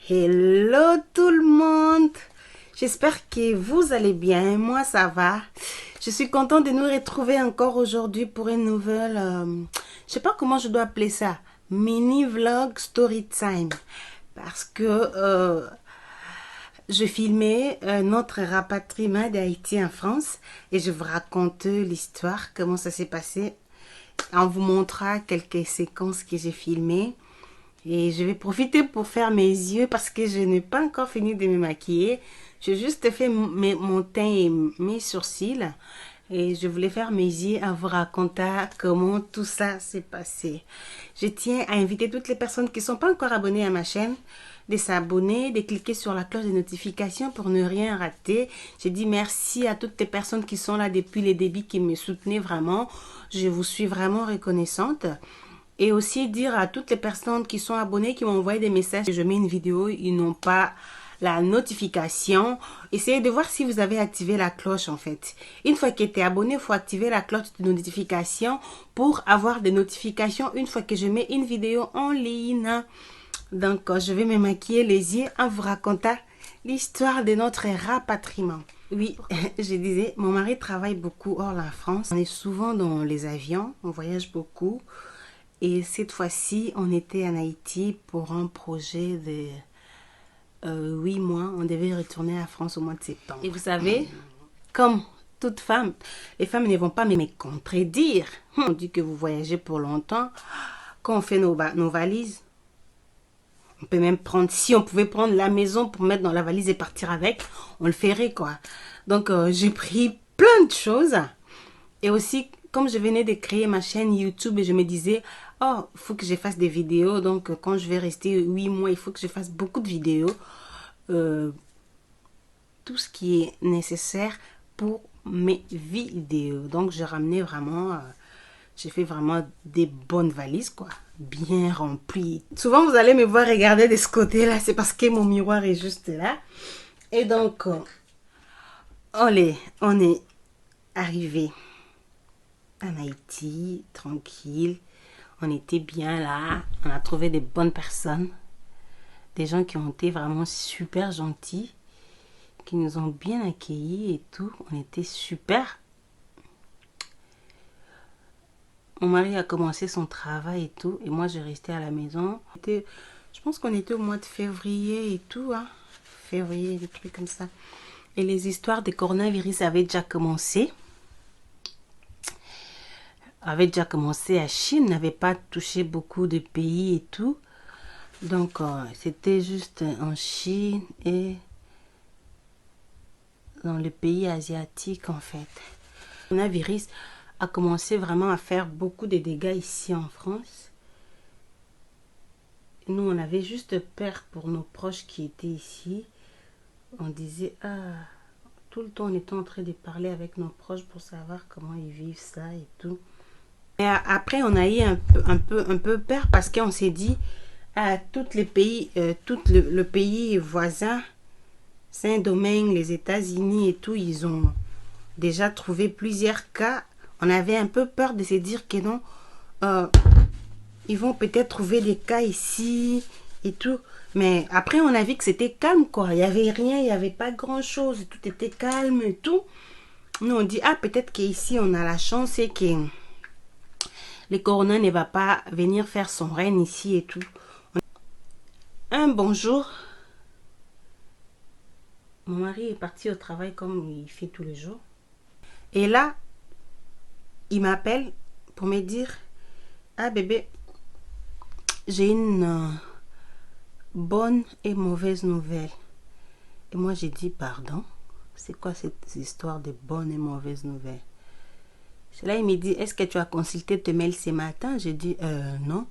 Hello tout le monde, j'espère que vous allez bien, moi ça va. Je suis contente de nous retrouver encore aujourd'hui pour une nouvelle, je sais pas comment je dois appeler ça, mini vlog story time. Parce que je filmais notre rapatriement d'Haïti en France et je vous raconte l'histoire, comment ça s'est passé. On vous montrera quelques séquences que j'ai filmées. Et je vais profiter pour faire mes yeux parce que je n'ai pas encore fini de me maquiller. J'ai juste fait mon teint et mes sourcils. Et je voulais faire mes yeux en vous racontant comment tout ça s'est passé. Je tiens à inviter toutes les personnes qui ne sont pas encore abonnées à ma chaîne de s'abonner, de cliquer sur la cloche de notification pour ne rien rater. Je dis merci à toutes les personnes qui sont là depuis les débuts, qui me soutenaient vraiment. Je vous suis vraiment reconnaissante. Et aussi dire à toutes les personnes qui sont abonnées, qui m'ont envoyé des messages, je mets une vidéo, ils n'ont pas la notification. Essayez de voir si vous avez activé la cloche en fait. Une fois que tu es abonné, il faut activer la cloche de notification pour avoir des notifications une fois que je mets une vidéo en ligne. Donc, je vais me maquiller les yeux en vous racontant l'histoire de notre rapatriement. Oui, je disais, mon mari travaille beaucoup hors la France. On est souvent dans les avions, on voyage beaucoup. Et cette fois-ci, on était en Haïti pour un projet de 8 mois. On devait retourner à France au mois de septembre. Et vous savez, comme toute femme, les femmes ne vont pas me contredire. On dit que vous voyagez pour longtemps. Quand on fait nos valises, on peut même prendre, si on pouvait prendre la maison pour mettre dans la valise et partir avec, on le ferait quoi. Donc j'ai pris plein de choses. Et aussi, comme je venais de créer ma chaîne YouTube et je me disais, oh, il faut que je fasse des vidéos. Donc, quand je vais rester 8 mois, il faut que je fasse beaucoup de vidéos. Tout ce qui est nécessaire pour mes vidéos. Donc, j'ai ramené vraiment, j'ai fait vraiment des bonnes valises, quoi. Bien remplies. Souvent, vous allez me voir regarder de ce côté-là. C'est parce que mon miroir est juste là. Et donc, on est arrivé en Haïti, tranquille. On était bien là. On a trouvé des bonnes personnes. Des gens qui ont été vraiment super gentils. Qui nous ont bien accueillis et tout. On était super. Mon mari a commencé son travail et tout. Et moi, je restais à la maison. Je pense qu'on était au mois de février et tout. Hein. Février, des trucs comme ça. Et les histoires de coronavirus avaient déjà commencé. Avait déjà commencé à Chine, n'avait pas touché beaucoup de pays et tout. Donc, c'était juste en Chine et dans les pays asiatiques, en fait. Le coronavirus a commencé vraiment à faire beaucoup de dégâts ici en France. Nous, on avait juste peur pour nos proches qui étaient ici. On disait, ah, tout le temps, on était en train de parler avec nos proches pour savoir comment ils vivent ça et tout. Et après, on a eu un peu peur parce qu'on s'est dit, à tous les pays, tout le pays voisin, Saint-Domingue, les États-Unis et tout, ils ont déjà trouvé plusieurs cas. On avait un peu peur de se dire que non, ils vont peut-être trouver des cas ici et tout. Mais après, on a vu que c'était calme, quoi. Il n'y avait rien, il n'y avait pas grand-chose. Tout était calme et tout. Nous, on dit, ah, peut-être qu'ici, on a la chance et que le corona ne va pas venir faire son règne ici et tout. Un bonjour. Mon mari est parti au travail comme il fait tous les jours. Et là, il m'appelle pour me dire, ah bébé, j'ai une bonne et mauvaise nouvelle. Et moi, j'ai dit, pardon, c'est quoi cette histoire de bonne et mauvaise nouvelle? Là, il me dit, est-ce que tu as consulté tes mails ce matin? J'ai dit, non.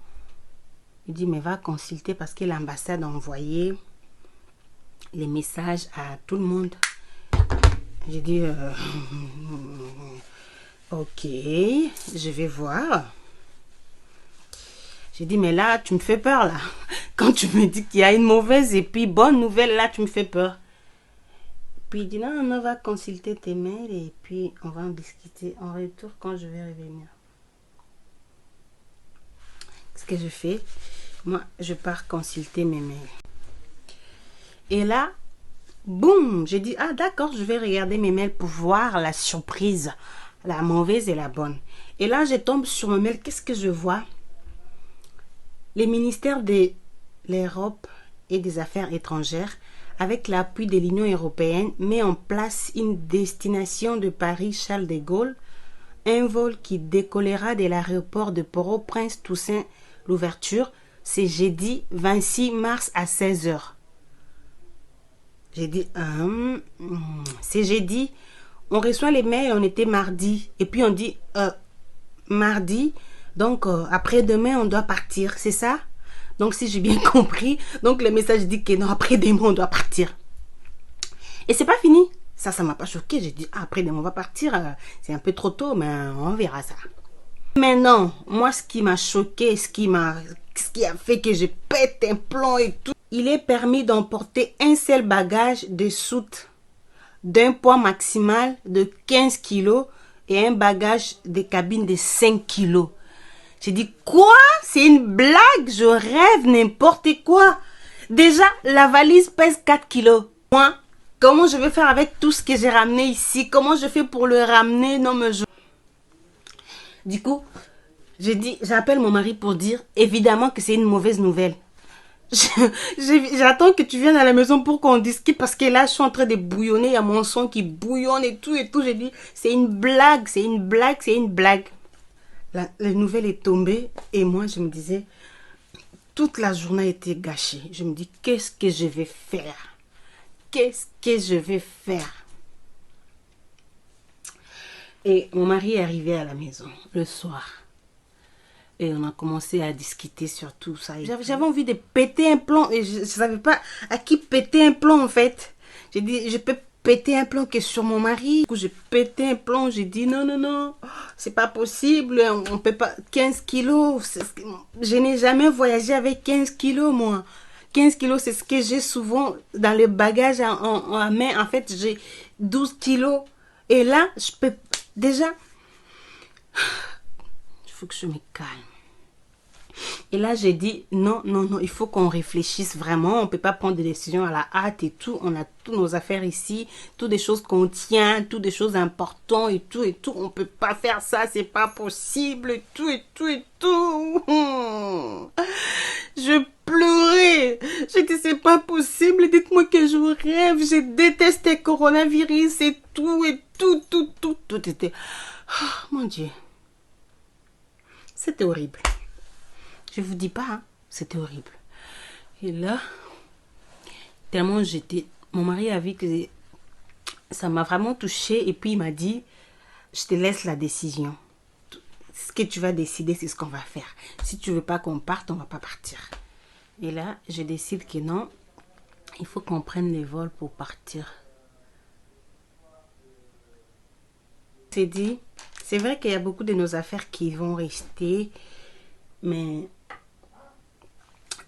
Il dit, mais va consulter parce que l'ambassade a envoyé les messages à tout le monde. J'ai dit, ok, je vais voir. J'ai dit, mais là, tu me fais peur, là. Quand tu me dis qu'il y a une mauvaise et puis bonne nouvelle, là, tu me fais peur. Puis il dit, non, on va consulter tes mails et puis on va en discuter en retour quand je vais revenir. Ce que je fais, moi, je pars consulter mes mails. Et là, boum, j'ai dit, ah d'accord, je vais regarder mes mails pour voir la surprise, la mauvaise et la bonne. Et là, je tombe sur mon mail, qu'est-ce que je vois? Les ministères de l'Europe et des Affaires étrangères, avec l'appui de l'Union européenne, met en place une destination de Paris-Charles de Gaulle, un vol qui décollera de l'aéroport de Port-au-Prince-Toussaint. L'ouverture, c'est jeudi 26 mars à 16 h. J'ai dit, c'est jeudi. On reçoit les mails, on était mardi. Et puis on dit, mardi, donc après-demain, on doit partir, c'est ça? Donc si j'ai bien compris, donc le message dit que non, après-demain, on doit partir. Et c'est pas fini. Ça m'a pas choqué. J'ai dit, ah, après-demain, on va partir. C'est un peu trop tôt, mais on verra ça. Mais non, moi, ce qui m'a choqué, ce qui a fait que je pète un plomb et tout, il est permis d'emporter un seul bagage de soute d'un poids maximal de 15 kg et un bagage de cabine de 5 kg. J'ai dit, quoi? C'est une blague? Je rêve n'importe quoi. Déjà, la valise pèse 4 kg. Moi, comment je vais faire avec tout ce que j'ai ramené ici? Comment je fais pour le ramener? Non, mais je... Du coup, j'ai dit, j'appelle mon mari pour dire, évidemment que c'est une mauvaise nouvelle. J'attends que tu viennes à la maison pour qu'on discute parce que là, je suis en train de bouillonner. Il y a mon sang qui bouillonne et tout et tout. J'ai dit, c'est une blague, c'est une blague, c'est une blague. La nouvelle est tombée et moi, je me disais, toute la journée a été gâchée. Je me dis, qu'est-ce que je vais faire? Qu'est-ce que je vais faire? Et mon mari est arrivé à la maison le soir. Et on a commencé à discuter sur tout ça. J'avais envie de péter un plomb et je ne savais pas à qui péter un plomb en fait. J'ai dit, je peux péter un plomb que sur mon mari. Du coup, j'ai pété un plomb. J'ai dit, non, non, non, c'est pas possible. On peut pas. 15 kilos. Je n'ai jamais voyagé avec 15 kilos, moi. 15 kilos, c'est ce que j'ai souvent dans le bagage en main. En fait, j'ai 12 kilos. Et là, je peux déjà... Il faut que je me calme. Et là, j'ai dit, non, non, non, il faut qu'on réfléchisse vraiment. On ne peut pas prendre des décisions à la hâte et tout. On a toutes nos affaires ici, toutes des choses qu'on tient, toutes des choses importantes et tout et tout. On ne peut pas faire ça, c'est pas possible et tout et tout et tout. Je pleurais. J'ai dit, c'est pas possible. Dites-moi que je rêve. Je déteste le coronavirus et tout et tout, tout, tout, tout était... Oh, mon Dieu. C'était horrible. Je vous dis pas, hein, c'était horrible. Et là, tellement j'étais... Mon mari a vu que ça m'a vraiment touchée et puis il m'a dit, je te laisse la décision. Ce que tu vas décider, c'est ce qu'on va faire. Si tu veux pas qu'on parte, on va pas partir. Et là, je décide que non, il faut qu'on prenne les vols pour partir. C'est dit, c'est vrai qu'il y a beaucoup de nos affaires qui vont rester, mais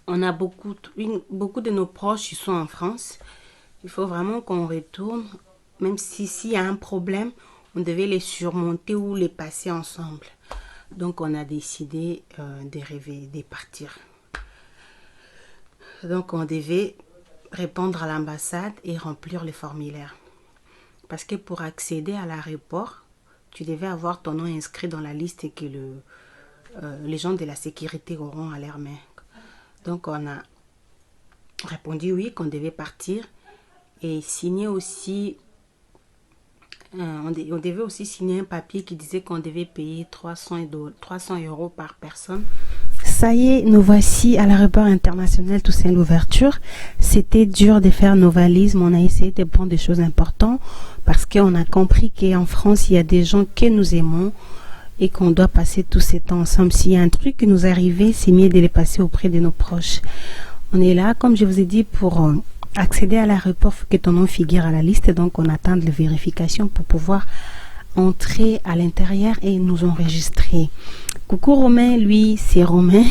on a beaucoup de nos proches qui sont en France. Il faut vraiment qu'on retourne, même si s'il y a un problème, on devait les surmonter ou les passer ensemble. Donc on a décidé de partir. Donc on devait répondre à l'ambassade et remplir les formulaires. Parce que pour accéder à l'aéroport, tu devais avoir ton nom inscrit dans la liste et que les gens de la sécurité auront à leur main. Donc on a répondu oui, qu'on devait partir et signer aussi, on devait aussi signer un papier qui disait qu'on devait payer 300 € par personne. Ça y est, nous voici à l'aéroport international Toussaint Louverture. C'était dur de faire nos valises, mais on a essayé de prendre des choses importantes parce qu'on a compris qu'en France, il y a des gens que nous aimons et qu'on doit passer tout ce temps ensemble. S'il y a un truc qui nous arrive, c'est mieux de les passer auprès de nos proches. On est là, comme je vous ai dit, pour accéder à l'aéroport, il faut que ton nom figure à la liste. Donc, on attend les vérifications pour pouvoir entrer à l'intérieur et nous enregistrer. Coucou Romain, lui, c'est Romain.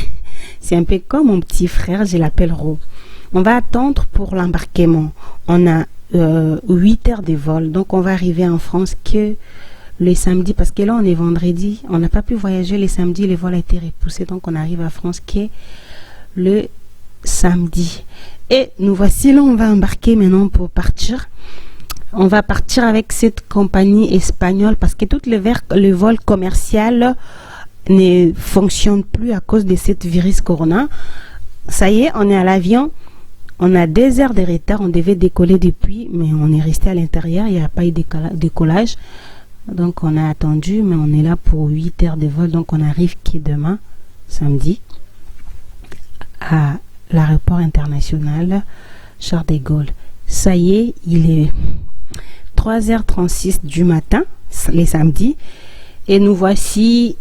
C'est un peu comme mon petit frère, je l'appelle Ro. On va attendre pour l'embarquement. On a 8 heures de vol. Donc, on va arriver en France que le samedi, parce que là, on est vendredi. On n'a pas pu voyager le samedi, le vol a été repoussé. Donc, on arrive à France que le samedi. Et nous voici là, on va embarquer maintenant pour partir. On va partir avec cette compagnie espagnole parce que tout le vol commercial ne fonctionne plus à cause de cette virus corona. Ça y est, on est à l'avion. On a 2 heures de retard. On devait décoller depuis, mais on est resté à l'intérieur. Il n'y a pas eu de décollage. Donc, on a attendu, mais on est là pour 8 heures de vol. Donc, on arrive qui demain, samedi, à l'aéroport international Charles de Gaulle. Ça y est, il est 3h36 du matin, les samedis. Et nous voici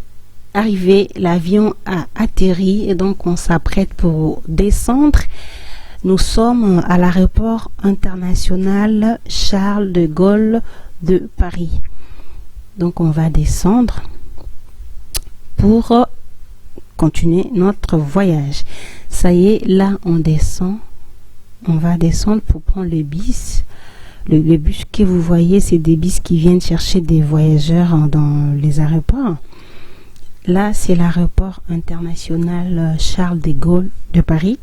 arrivés. L'avion a atterri et donc on s'apprête pour descendre. Nous sommes à l'aéroport international Charles de Gaulle de Paris. Donc on va descendre pour continuer notre voyage. Ça y est, là on descend. On va descendre pour prendre le bus. Le bus que vous voyez, c'est des bus qui viennent chercher des voyageurs dans les aéroports. Là, c'est l'aéroport international Charles de Gaulle de Paris.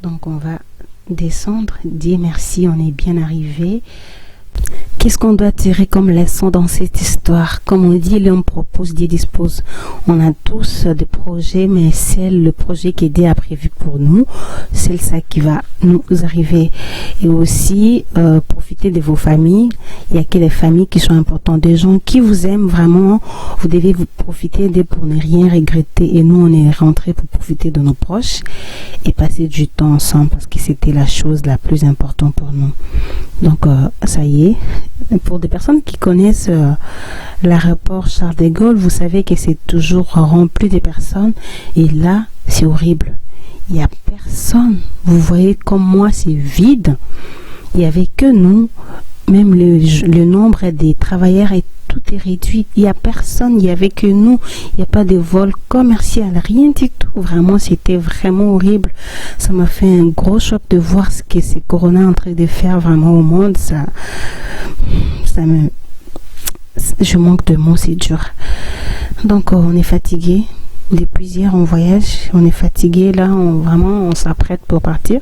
Donc on va descendre, dire merci, on est bien arrivé. Qu'est-ce qu'on doit tirer comme leçon dans cette histoire? Comme on dit, l'homme propose, Dieu dispose. On a tous des projets, mais c'est le projet qui Dieu a prévu pour nous. C'est ça qui va nous arriver. Et aussi, profitez de vos familles. Il y a que les familles qui sont importantes. Des gens qui vous aiment vraiment. Vous devez vous profiter d'eux pour ne rien regretter. Et nous, on est rentrés pour profiter de nos proches et passer du temps ensemble parce que c'était la chose la plus importante pour nous. Donc, ça y est. Pour des personnes qui connaissent l'aéroport Charles de Gaulle, vous savez que c'est toujours rempli de personnes. Et là, c'est horrible. Il n'y a personne. Vous voyez comme moi, c'est vide. Il n'y avait que nous. Même le nombre des travailleurs et tout est réduit. Il n'y a personne. Il n'y avait que nous. Il n'y a pas de vol commercial. Rien du tout. Vraiment, c'était vraiment horrible. Ça m'a fait un gros choc de voir ce que c'est Corona en train de faire vraiment au monde. Je manque de mots, c'est dur. Donc, on est fatigué. Depuis hier, on voyage. On est fatigué. Là, on s'apprête pour partir.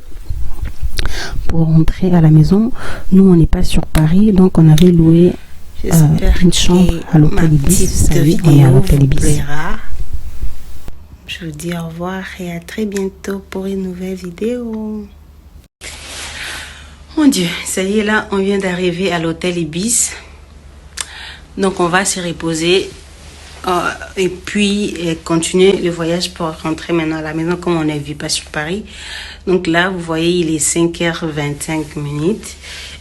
Pour rentrer à la maison. Nous, on n'est pas sur Paris, donc on avait loué une chambre à l'hôtel Ibis. On est à l'hôtel Ibis. Je vous dis au revoir et à très bientôt pour une nouvelle vidéo. Mon Dieu, ça y est, là, on vient d'arriver à l'hôtel Ibis. Donc, on va se reposer et puis continuer le voyage pour rentrer maintenant à la maison comme on ne vit pas sur Paris. Donc là, vous voyez, il est 5h25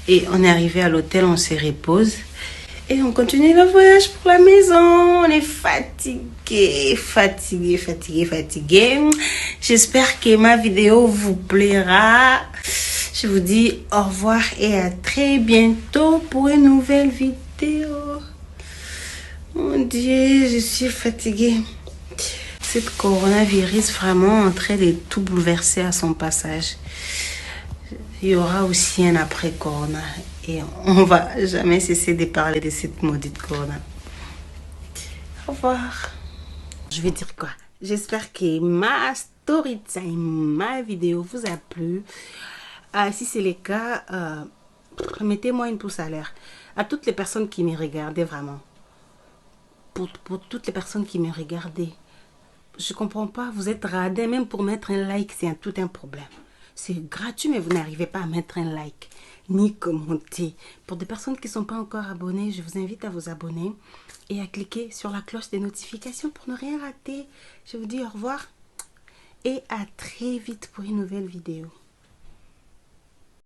et on est arrivé à l'hôtel, on se repose et on continue le voyage pour la maison. On est fatigué. J'espère que ma vidéo vous plaira. Je vous dis au revoir et à très bientôt pour une nouvelle vidéo. Mon Dieu, je suis fatiguée. Cette coronavirus vraiment en train de tout bouleverser à son passage. Il y aura aussi un après corona et on va jamais cesser de parler de cette maudite corona. Au revoir. Je vais dire quoi? J'espère que ma story time, ma vidéo vous a plu. Si c'est le cas, mettez-moi une pouce à l'air. À toutes les personnes qui me regardaient vraiment. Pour toutes les personnes qui me regardaient. Je comprends pas, vous êtes radins, même pour mettre un like, c'est tout un problème. C'est gratuit, mais vous n'arrivez pas à mettre un like, ni commenter. Pour des personnes qui ne sont pas encore abonnées, je vous invite à vous abonner et à cliquer sur la cloche des notifications pour ne rien rater. Je vous dis au revoir et à très vite pour une nouvelle vidéo.